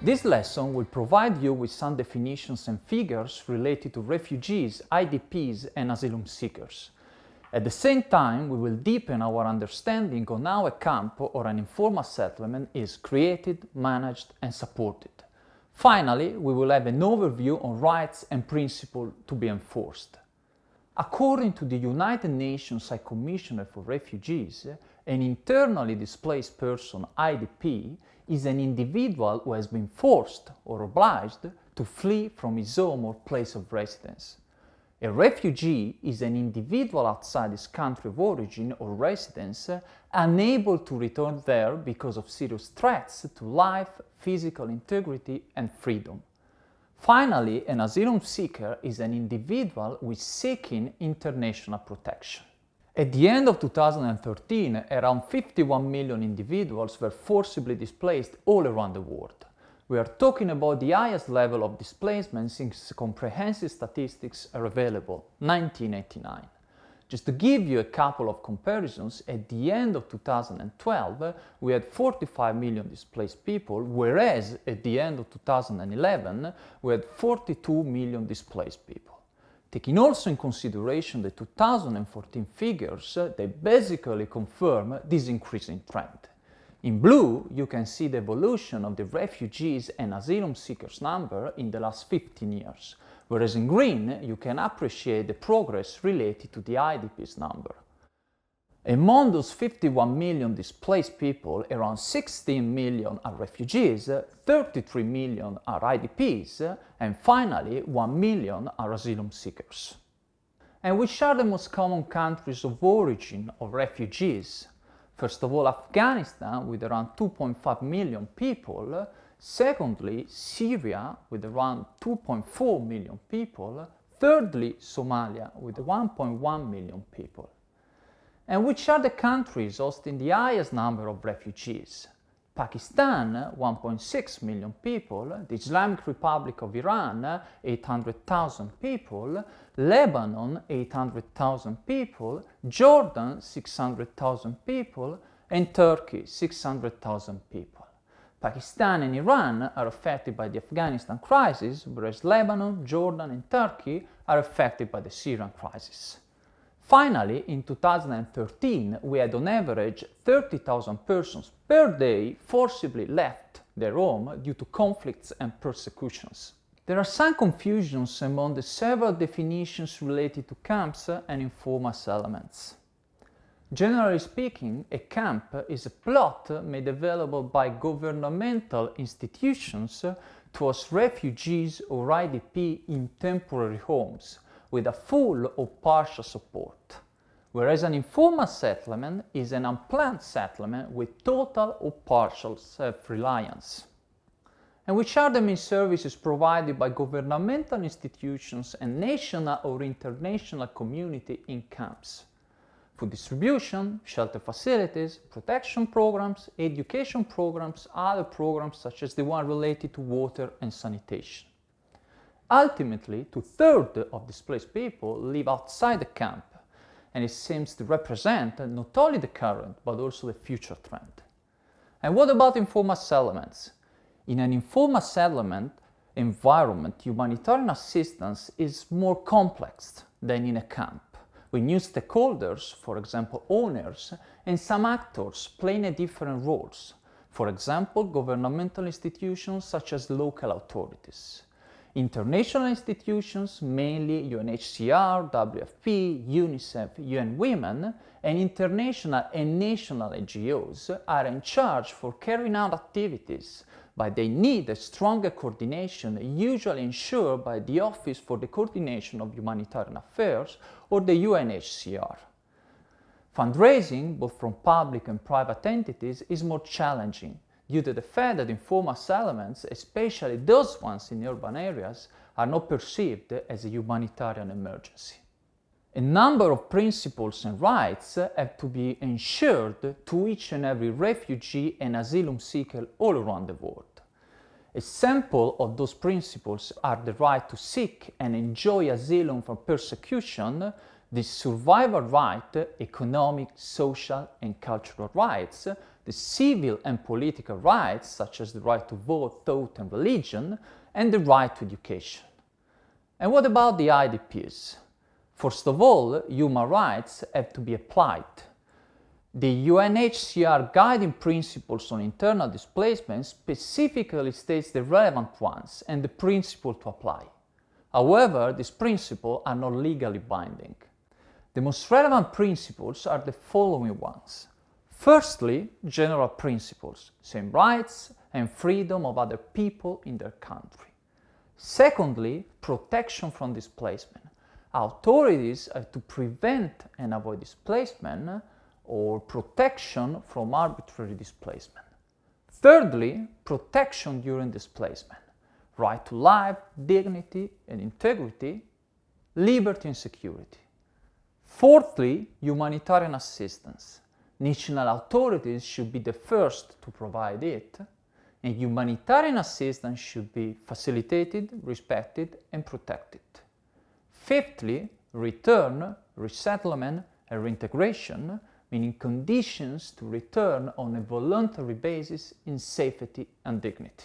This lesson will provide you with some definitions and figures related to refugees, IDPs, and asylum seekers. At the same time, we will deepen our understanding on how a camp or an informal settlement is created, managed, and supported. Finally, we will have an overview on rights and principles to be enforced. According to the United Nations High Commissioner for Refugees, an internally displaced person, IDP, is an individual who has been forced or obliged to flee from his home or place of residence. A refugee is an individual outside his country of origin or residence, unable to return there because of serious threats to life, physical integrity, and freedom. Finally, an asylum seeker is an individual who is seeking international protection. At the end of 2013, around 51 million individuals were forcibly displaced all around the world. We are talking about the highest level of displacement since comprehensive statistics are available, 1989. Just to give you a couple of comparisons, at the end of 2012, we had 45 million displaced people, whereas at the end of 2011, we had 42 million displaced people. Taking also in consideration the 2014 figures, they basically confirm this increasing trend. In blue, you can see the evolution of the refugees and asylum seekers number in the last 15 years, whereas in green, you can appreciate the progress related to the IDPs number. Among those 51 million displaced people, around 16 million are refugees, 33 million are IDPs, and finally 1 million are asylum seekers. And which are the most common countries of origin of refugees? First of all, Afghanistan with around 2.5 million people. Secondly, Syria with around 2.4 million people. Thirdly, Somalia with 1.1 million people. And which are the countries hosting the highest number of refugees? Pakistan, 1.6 million people, the Islamic Republic of Iran, 800,000 people, Lebanon, 800,000 people, Jordan, 600,000 people, and Turkey, 600,000 people. Pakistan and Iran are affected by the Afghanistan crisis, whereas Lebanon, Jordan, and Turkey are affected by the Syrian crisis. Finally, in 2013, we had on average 30,000 persons per day forcibly left their home due to conflicts and persecutions. There are some confusions among the several definitions related to camps and informal settlements. Generally speaking, a camp is a plot made available by governmental institutions to host refugees or IDP in temporary homes, with a full or partial support, whereas an informal settlement is an unplanned settlement with total or partial self-reliance. And which are the main services provided by governmental institutions and national or international community in camps? Food distribution, shelter facilities, protection programs, education programs, other programs such as the one related to water and sanitation. Ultimately, 2/3 of displaced people live outside the camp, and it seems to represent not only the current but also the future trend. And what about informal settlements? In an informal settlement environment, humanitarian assistance is more complex than in a camp, with new stakeholders, for example owners, and some actors playing different roles, for example governmental institutions such as local authorities. International institutions, mainly UNHCR, WFP, UNICEF, UN Women, and international and national NGOs are in charge for carrying out activities, but they need a stronger coordination usually ensured by the Office for the Coordination of Humanitarian Affairs or the UNHCR. Fundraising, both from public and private entities, is more challenging, due to the fact that informal settlements, especially those ones in urban areas, are not perceived as a humanitarian emergency. A number of principles and rights have to be ensured to each and every refugee and asylum seeker all around the world. A sample of those principles are the right to seek and enjoy asylum from persecution, the survival right, economic, social, and cultural rights, the civil and political rights, such as the right to vote, thought and religion, and the right to education. And what about the IDPs? First of all, human rights have to be applied. The UNHCR Guiding Principles on Internal Displacement specifically states the relevant ones and the principle to apply. However, these principles are not legally binding. The most relevant principles are the following ones. Firstly, general principles, same rights and freedom of other people in their country. Secondly, protection from displacement. Authorities have to prevent and avoid displacement or protection from arbitrary displacement. Thirdly, protection during displacement. Right to life, dignity and integrity, liberty and security. Fourthly, humanitarian assistance. National authorities should be the first to provide it, and humanitarian assistance should be facilitated, respected and protected. Fifthly, return, resettlement and reintegration, meaning conditions to return on a voluntary basis in safety and dignity.